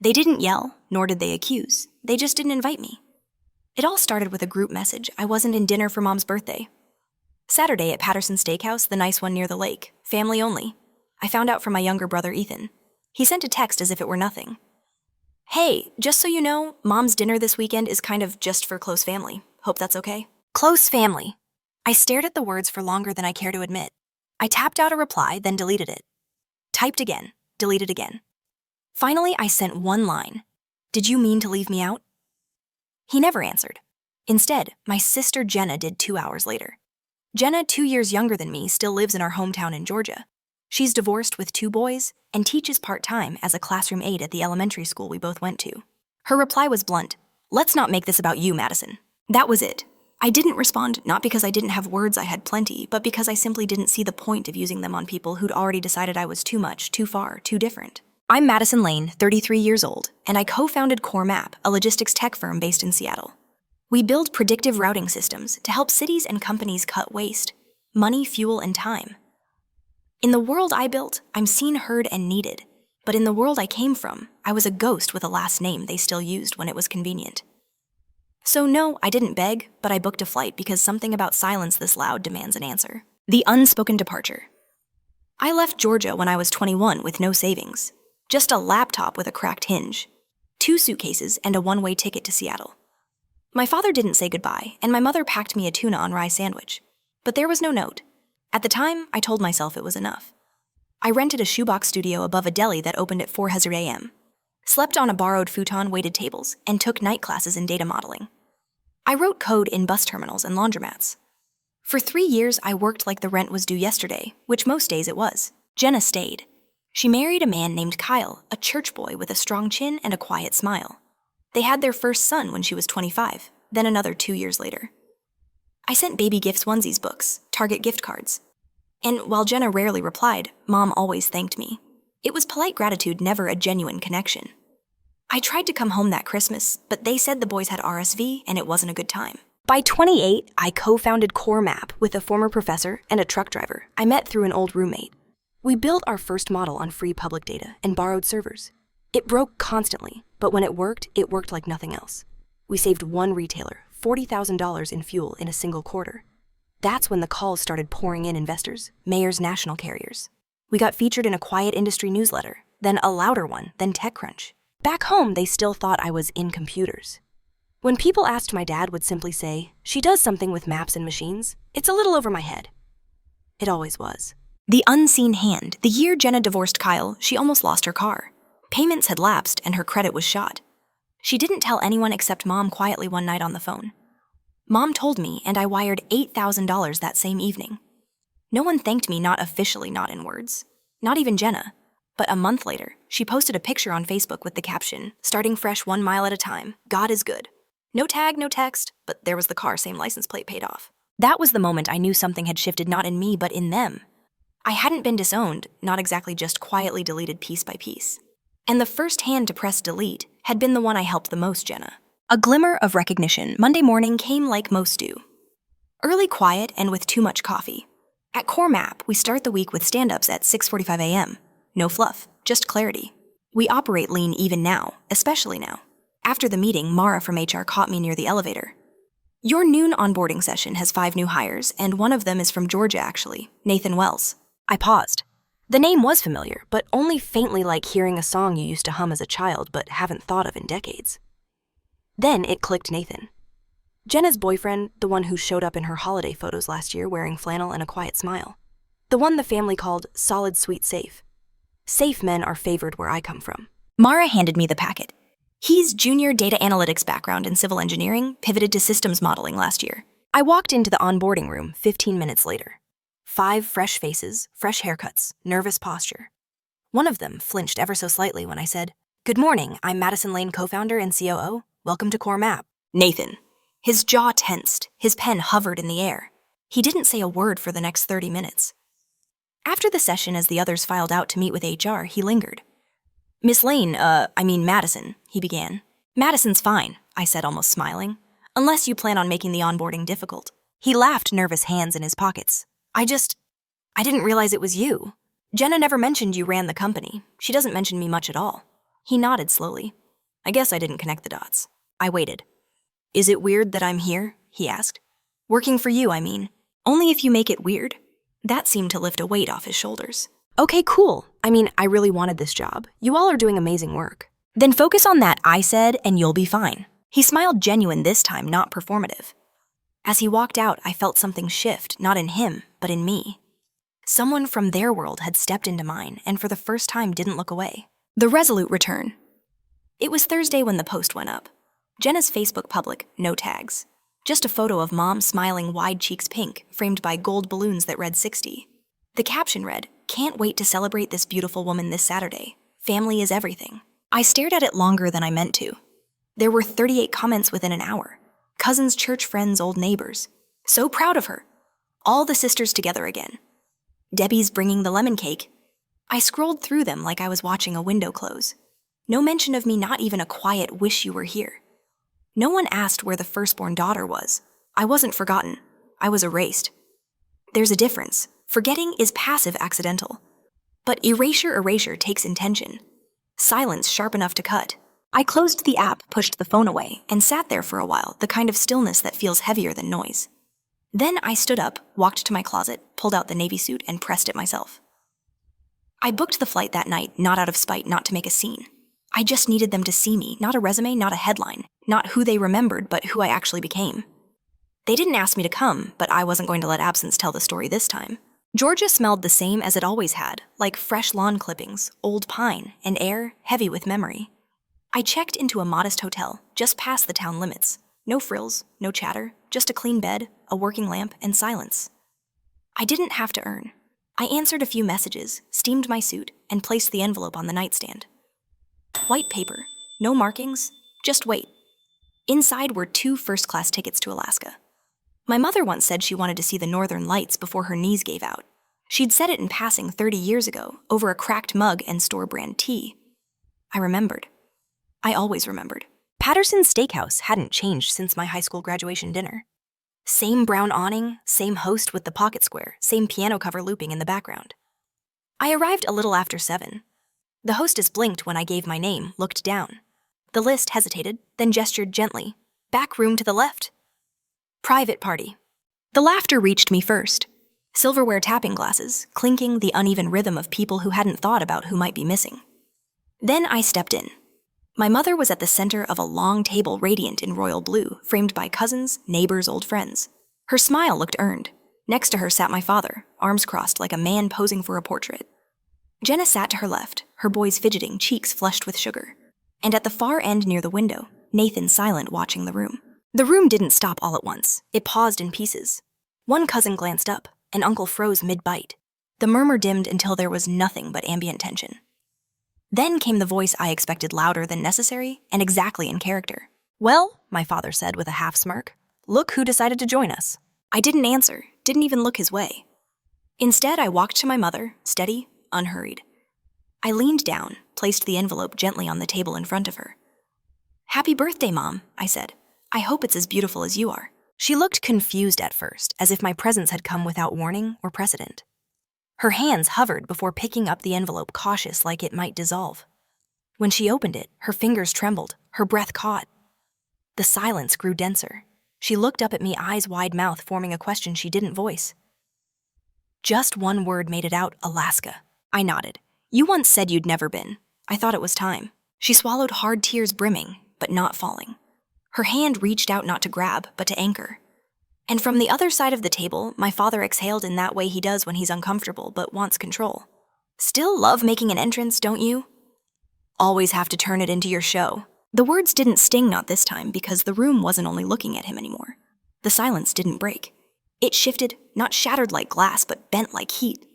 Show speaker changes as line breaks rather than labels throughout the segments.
They didn't yell, nor did they accuse. They just didn't invite me. It all started with a group message. I wasn't in dinner for Mom's birthday. Saturday at Patterson Steakhouse, the nice one near the lake. Family only. I found out from my younger brother, Ethan. He sent a text as if it were nothing. Hey, just so you know, Mom's dinner this weekend is kind of just for close family. Hope that's okay. Close family. I stared at the words for longer than I care to admit. I tapped out a reply, then deleted it. Typed again, deleted again. Finally, I sent one line. Did you mean to leave me out? He never answered. Instead, my sister Jenna did 2 hours later. Jenna, 2 years younger than me, still lives in our hometown in Georgia. She's divorced with 2 boys and teaches part-time as a classroom aide at the elementary school we both went to. Her reply was blunt. Let's not make this about you, Madison. That was it. I didn't respond, not because I didn't have words I had plenty, but because I simply didn't see the point of using them on people who'd already decided I was too much, too far, too different. I'm Madison Lane, 33 years old, and I co-founded CoreMap, a logistics tech firm based in Seattle. We build predictive routing systems to help cities and companies cut waste, money, fuel, and time. In the world I built, I'm seen, heard, and needed. But in the world I came from, I was a ghost with a last name they still used when it was convenient. So no, I didn't beg, but I booked a flight because something about silence this loud demands an answer. The unspoken departure. I left Georgia when I was 21 with no savings. Just a laptop with a cracked hinge. 2 suitcases and a one-way ticket to Seattle. My father didn't say goodbye, and my mother packed me a tuna on rye sandwich. But there was no note. At the time, I told myself it was enough. I rented a shoebox studio above a deli that opened at 4:00 a.m., slept on a borrowed futon-weighted tables, and took night classes in data modeling. I wrote code in bus terminals and laundromats. For 3 years, I worked like the rent was due yesterday, which most days it was. Jenna stayed. She married a man named Kyle, a church boy with a strong chin and a quiet smile. They had their first son when she was 25, then another 2 years later. I sent baby gifts, onesies, books, Target gift cards. And while Jenna rarely replied, Mom always thanked me. It was polite gratitude, never a genuine connection. I tried to come home that Christmas, but they said the boys had RSV and it wasn't a good time. By 28, I co-founded CoreMap with a former professor and a truck driver I met through an old roommate. We built our first model on free public data and borrowed servers. It broke constantly, but when it worked like nothing else. We saved one retailer $40,000 in fuel in a single quarter. That's when the calls started pouring in: investors, mayors, national carriers. We got featured in a quiet industry newsletter, then a louder one, then TechCrunch. Back home, they still thought I was in computers. When people asked, my dad would simply say, "She does something with maps and machines. It's a little over my head." It always was. The unseen hand. The year Jenna divorced Kyle, she almost lost her car. Payments had lapsed and her credit was shot. She didn't tell anyone except Mom quietly one night on the phone. Mom told me, and I wired $8,000 that same evening. No one thanked me, not officially, not in words. Not even Jenna. But a month later, she posted a picture on Facebook with the caption, "Starting fresh 1 mile at a time. God is good." No tag, no text, but there was the car, same license plate, paid off. That was the moment I knew something had shifted, not in me, but in them. I hadn't been disowned, not exactly, just quietly deleted piece by piece. And the first hand to press delete had been the one I helped the most, Jenna. A glimmer of recognition Monday morning came like most do. Early, quiet, and with too much coffee. At CoreMap, we start the week with stand-ups at 6:45 a.m. No fluff, just clarity. We operate lean even now, especially now. After the meeting, Mara from HR caught me near the elevator. "Your noon onboarding session has 5 new hires, and one of them is from Georgia, actually, Nathan Wells." I paused. The name was familiar, but only faintly like hearing a song you used to hum as a child but haven't thought of in decades. Then it clicked: Nathan. Jenna's boyfriend, the one who showed up in her holiday photos last year wearing flannel and a quiet smile. The one the family called solid, sweet, safe. Safe men are favored where I come from. Mara handed me the packet. He's junior data analytics background in civil engineering, pivoted to systems modeling last year. I walked into the onboarding room 15 minutes later. 5 fresh faces, fresh haircuts, nervous posture. One of them flinched ever so slightly when I said, "Good morning, I'm Madison Lane, co-founder and COO. Welcome to CoreMap." Nathan. His jaw tensed, his pen hovered in the air. He didn't say a word for the next 30 minutes. After the session, as the others filed out to meet with HR, he lingered. "Miss Lane, Madison," he began. "Madison's fine," I said, almost smiling. "Unless you plan on making the onboarding difficult." He laughed, nervous hands in his pockets. I didn't realize it was you. Jenna never mentioned you ran the company. She doesn't mention me much at all." He nodded slowly. I guess I didn't connect the dots. I waited. Is it weird that I'm here? He asked. Working for you, I mean. Only if you make it weird. That seemed to lift a weight off his shoulders. Okay, cool. I mean, I really wanted this job. You all are doing amazing work. Then focus on that, I said, and you'll be fine. He smiled genuine this time, not performative. As he walked out, I felt something shift, not in him, but in me. Someone from their world had stepped into mine and for the first time didn't look away. The resolute return. It was Thursday when the post went up. Jenna's Facebook public, no tags. Just a photo of Mom smiling wide cheeks pink, framed by gold balloons that read 60. The caption read, "Can't wait to celebrate this beautiful woman this Saturday. Family is everything." I stared at it longer than I meant to. There were 38 comments within an hour. Cousins, church friends, old neighbors. So proud of her. All the sisters together again. Debbie's bringing the lemon cake. I scrolled through them like I was watching a window close. No mention of me, not even a quiet "wish you were here." No one asked where the firstborn daughter was. I wasn't forgotten. I was erased. There's a difference. Forgetting is passive accidental. But erasure takes intention. Silence sharp enough to cut. I closed the app, pushed the phone away, and sat there for a while, the kind of stillness that feels heavier than noise. Then I stood up, walked to my closet, pulled out the navy suit, and pressed it myself. I booked the flight that night, not out of spite, not to make a scene. I just needed them to see me, not a resume, not a headline, not who they remembered, but who I actually became. They didn't ask me to come, but I wasn't going to let absence tell the story this time. Georgia smelled the same as it always had, like fresh lawn clippings, old pine, and air heavy with memory. I checked into a modest hotel, just past the town limits. No frills, no chatter, just a clean bed, a working lamp, and silence. I didn't have to earn. I answered a few messages, steamed my suit, and placed the envelope on the nightstand. White paper, no markings, just wait. Inside were 2 first-class tickets to Alaska. My mother once said she wanted to see the northern lights before her knees gave out. She'd said it in passing 30 years ago, over a cracked mug and store-brand tea. I remembered. I always remembered. Patterson's Steakhouse hadn't changed since my high school graduation dinner. Same brown awning, same host with the pocket square, same piano cover looping in the background. I arrived a little after 7. The hostess blinked when I gave my name, looked down. The list hesitated, then gestured gently. Back room to the left. Private party. The laughter reached me first. Silverware tapping glasses, clinking, the uneven rhythm of people who hadn't thought about who might be missing. Then I stepped in. My mother was at the center of a long table radiant in royal blue, framed by cousins, neighbors, old friends. Her smile looked earned. Next to her sat my father, arms crossed like a man posing for a portrait. Jenna sat to her left, her boys fidgeting, cheeks flushed with sugar. And at the far end near the window, Nathan silent watching the room. The room didn't stop all at once. It paused in pieces. One cousin glanced up, and uncle froze mid-bite. The murmur dimmed until there was nothing but ambient tension. Then came the voice I expected, louder than necessary and exactly in character. "Well," my father said with a half smirk, "look who decided to join us." I didn't answer, didn't even look his way. Instead, I walked to my mother, steady, unhurried. I leaned down, placed the envelope gently on the table in front of her. "Happy birthday, Mom," I said. "I hope it's as beautiful as you are." She looked confused at first, as if my presence had come without warning or precedent. Her hands hovered before picking up the envelope, cautious like it might dissolve. When she opened it, her fingers trembled, her breath caught. The silence grew denser. She looked up at me, eyes wide mouth, forming a question she didn't voice. Just one word made it out, Alaska. I nodded. "You once said you'd never been. I thought it was time." She swallowed hard, tears brimming, but not falling. Her hand reached out not to grab, but to anchor. And from the other side of the table, my father exhaled in that way he does when he's uncomfortable but wants control. "Still love making an entrance, don't you? Always have to turn it into your show." The words didn't sting, not this time, because the room wasn't only looking at him anymore. The silence didn't break. It shifted, not shattered like glass, but bent like heat.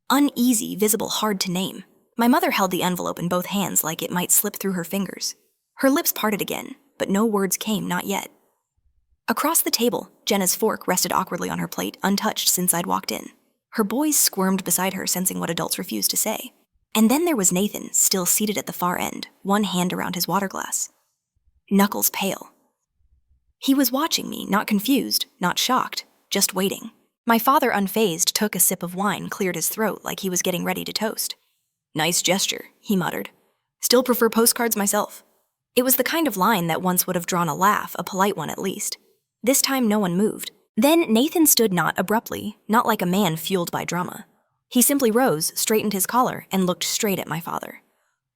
Uneasy, visible, hard to name. My mother held the envelope in both hands like it might slip through her fingers. Her lips parted again, but no words came, not yet. Across the table, Jenna's fork rested awkwardly on her plate, untouched since I'd walked in. Her boys squirmed beside her, sensing what adults refused to say. And then there was Nathan, still seated at the far end, one hand around his water glass. Knuckles pale. He was watching me, not confused, not shocked, just waiting. My father, unfazed, took a sip of wine, cleared his throat like he was getting ready to toast. "Nice gesture," he muttered. Still prefer postcards myself. It was the kind of line that once would have drawn a laugh, a polite one at least. This time no one moved. Then Nathan stood not abruptly, not like a man fueled by drama. He simply rose, straightened his collar, and looked straight at my father.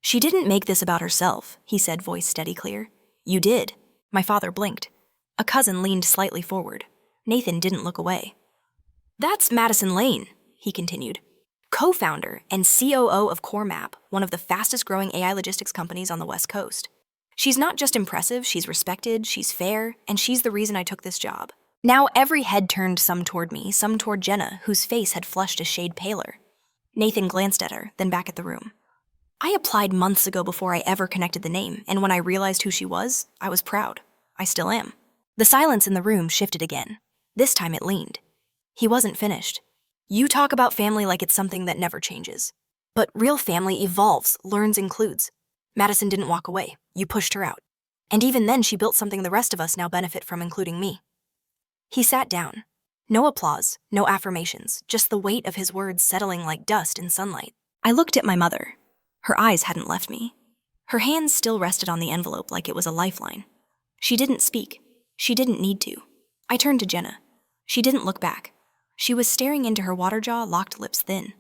"She didn't make this about herself," he said, voice steady clear. "You did." My father blinked. A cousin leaned slightly forward. Nathan didn't look away. "That's Madison Lane," he continued. "Co-founder and COO of CoreMap, one of the fastest-growing AI logistics companies on the West Coast. She's not just impressive, she's respected, she's fair, and she's the reason I took this job." Now every head turned, some toward me, some toward Jenna, whose face had flushed a shade paler. Nathan glanced at her, then back at the room. I applied months ago before I ever connected the name, and when I realized who she was, I was proud. I still am. The silence in the room shifted again. This time it leaned. He wasn't finished. "You talk about family like it's something that never changes. But real family evolves, learns, includes. Madison didn't walk away. You pushed her out. And even then she built something the rest of us now benefit from, including me." He sat down. No applause, no affirmations, just the weight of his words settling like dust in sunlight. I looked at my mother. Her eyes hadn't left me. Her hands still rested on the envelope like it was a lifeline. She didn't speak. She didn't need to. I turned to Jenna. She didn't look back. She was staring into her water jaw, locked lips thin.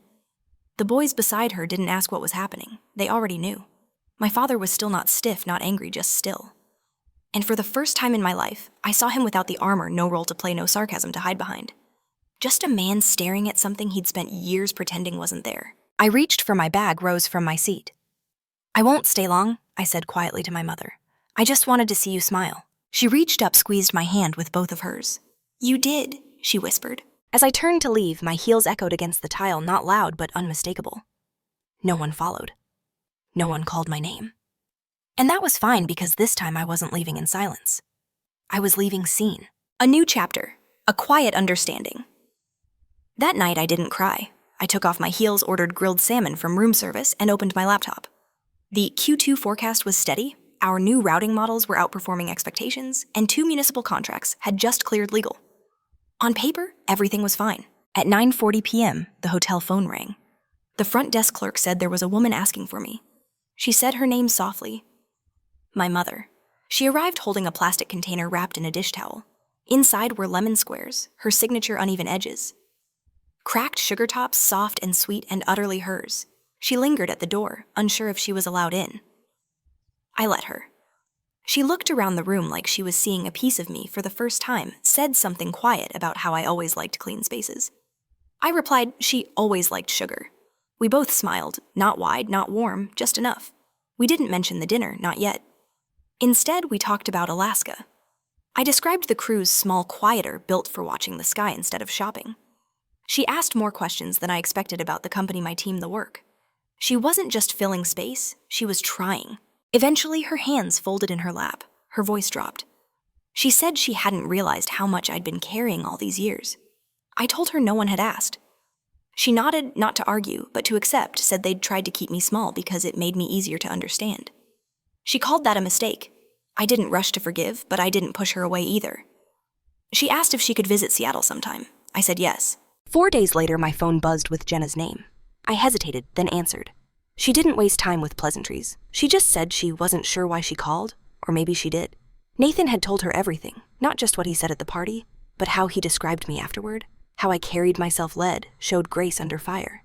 The boys beside her didn't ask what was happening. They already knew. My father was still not stiff, not angry, just still. And for the first time in my life, I saw him without the armor, no role to play, no sarcasm to hide behind. Just a man staring at something he'd spent years pretending wasn't there. I reached for my bag, rose from my seat. "I won't stay long," I said quietly to my mother. "I just wanted to see you smile." She reached up, squeezed my hand with both of hers. "You did," she whispered. As I turned to leave, my heels echoed against the tile, not loud but unmistakable. No one followed. No one called my name. And that was fine, because this time I wasn't leaving in silence. I was leaving seen. A new chapter, a quiet understanding. That night I didn't cry. I took off my heels, ordered grilled salmon from room service, and opened my laptop. The Q2 forecast was steady, our new routing models were outperforming expectations, and 2 municipal contracts had just cleared legal. On paper, everything was fine. At 9:40 p.m., the hotel phone rang. The front desk clerk said there was a woman asking for me. She said her name softly. My mother. She arrived holding a plastic container wrapped in a dish towel. Inside were lemon squares, her signature uneven edges. Cracked sugar tops, soft and sweet and utterly hers. She lingered at the door, unsure if she was allowed in. I let her. She looked around the room like she was seeing a piece of me for the first time, said something quiet about how I always liked clean spaces. I replied she always liked sugar. We both smiled, not wide, not warm, just enough. We didn't mention the dinner, not yet. Instead, we talked about Alaska. I described the cruise small, quieter, built for watching the sky instead of shopping. She asked more questions than I expected about the company, my team, the work. She wasn't just filling space, she was trying. Eventually, her hands folded in her lap. Her voice dropped. She said she hadn't realized how much I'd been carrying all these years. I told her no one had asked. She nodded, not to argue, but to accept, said they'd tried to keep me small because it made me easier to understand. She called that a mistake. I didn't rush to forgive, but I didn't push her away either. She asked if she could visit Seattle sometime. I said yes. 4 days later, my phone buzzed with Jenna's name. I hesitated, then answered. She didn't waste time with pleasantries. She just said she wasn't sure why she called, or maybe she did. Nathan had told her everything, not just what he said at the party, but how he described me afterward, how I carried myself, led, showed grace under fire.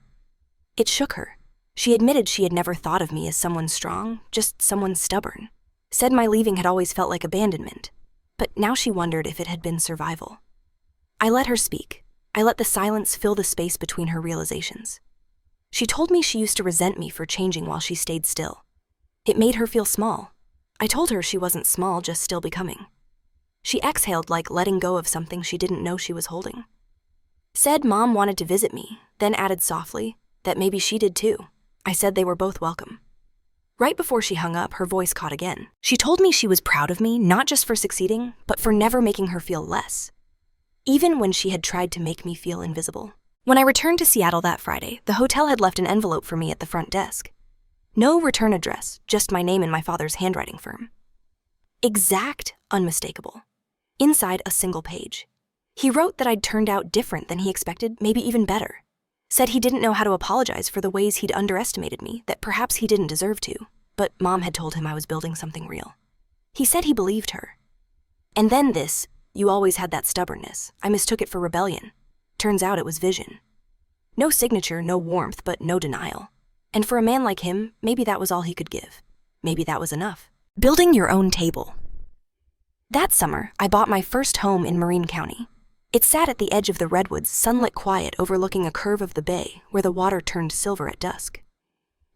It shook her. She admitted she had never thought of me as someone strong, just someone stubborn. Said my leaving had always felt like abandonment, but now she wondered if it had been survival. I let her speak. I let the silence fill the space between her realizations. She told me she used to resent me for changing while she stayed still. It made her feel small. I told her she wasn't small, just still becoming. She exhaled like letting go of something she didn't know she was holding. Said Mom wanted to visit me, then added softly that maybe she did too. I said they were both welcome. Right before she hung up, her voice caught again. She told me she was proud of me, not just for succeeding, but for never making her feel less. Even when she had tried to make me feel invisible. When I returned to Seattle that Friday, the hotel had left an envelope for me at the front desk. No return address, just my name and my father's handwriting firm. Exact, unmistakable. Inside, a single page. He wrote that I'd turned out different than he expected, maybe even better. Said he didn't know how to apologize for the ways he'd underestimated me, that perhaps he didn't deserve to. but Mom had told him I was building something real. He said he believed her. And then this, "You always had that stubbornness. I mistook it for rebellion. Turns out it was vision." No signature, no warmth, but no denial. And for a man like him, maybe that was all he could give. Maybe that was enough. Building your own table. That summer, I bought my first home in Marine County. It sat at the edge of the redwoods, sunlit quiet overlooking a curve of the bay where the water turned silver at dusk.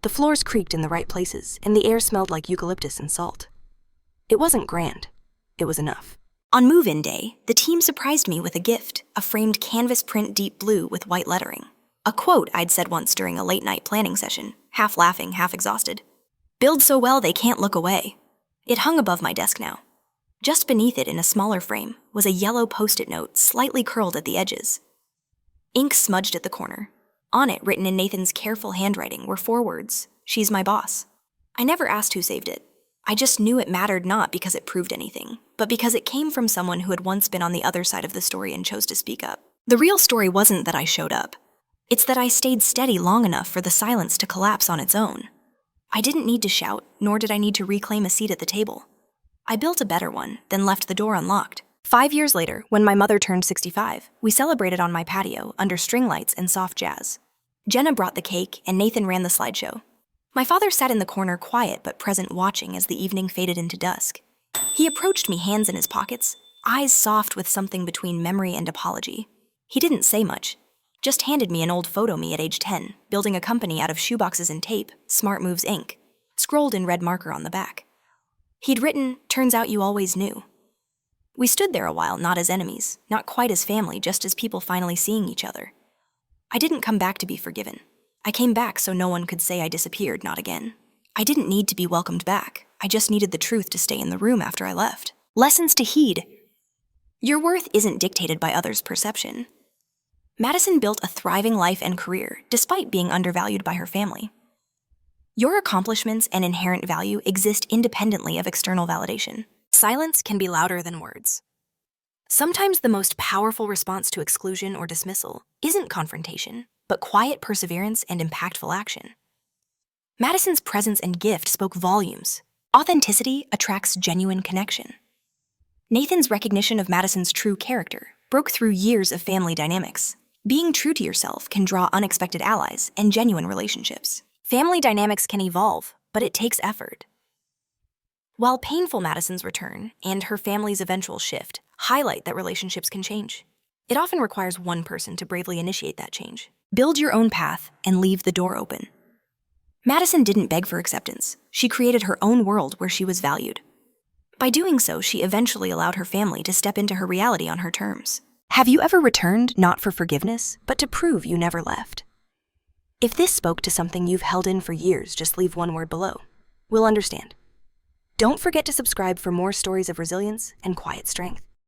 The floors creaked in the right places, and the air smelled like eucalyptus and salt. It wasn't grand. It was enough. On move-in day, the team surprised me with a gift, a framed canvas print deep blue with white lettering. A quote I'd said once during a late-night planning session, half laughing, half exhausted. "Build so well they can't look away." It hung above my desk now. Just beneath it in a smaller frame was a yellow Post-it note slightly curled at the edges. Ink smudged at the corner. On it, written in Nathan's careful handwriting, were 4 words, "She's my boss." I never asked who saved it. I just knew it mattered not because it proved anything, but because it came from someone who had once been on the other side of the story and chose to speak up. The real story wasn't that I showed up. It's that I stayed steady long enough for the silence to collapse on its own. I didn't need to shout, nor did I need to reclaim a seat at the table. I built a better one, then left the door unlocked. 5 years later, when my mother turned 65, we celebrated on my patio under string lights and soft jazz. Jenna brought the cake, and Nathan ran the slideshow. My father sat in the corner quiet but present, watching as the evening faded into dusk. He approached me, hands in his pockets, eyes soft with something between memory and apology. He didn't say much, just handed me an old photo me at age 10, building a company out of shoeboxes and tape, Smart Moves Inc., scrolled in red marker on the back. He'd written, "Turns out you always knew." We stood there a while, not as enemies, not quite as family, just as people finally seeing each other. I didn't come back to be forgiven. I came back so no one could say I disappeared, not again. I didn't need to be welcomed back. I just needed the truth to stay in the room after I left. Lessons to heed. Your worth isn't dictated by others' perception. Madison built a thriving life and career, despite being undervalued by her family. Your accomplishments and inherent value exist independently of external validation. Silence can be louder than words. Sometimes the most powerful response to exclusion or dismissal isn't confrontation, but quiet perseverance and impactful action. Madison's presence and gift spoke volumes. Authenticity attracts genuine connection. Nathan's recognition of Madison's true character broke through years of family dynamics. Being true to yourself can draw unexpected allies and genuine relationships. Family dynamics can evolve, but it takes effort. While painful Madison's return and her family's eventual shift highlight that relationships can change, it often requires one person to bravely initiate that change. Build your own path and leave the door open. Madison didn't beg for acceptance. She created her own world where she was valued. By doing so, she eventually allowed her family to step into her reality on her terms. Have you ever returned not for forgiveness, but to prove you never left? If this spoke to something you've held in for years, just leave one word below. We'll understand. Don't forget to subscribe for more stories of resilience and quiet strength.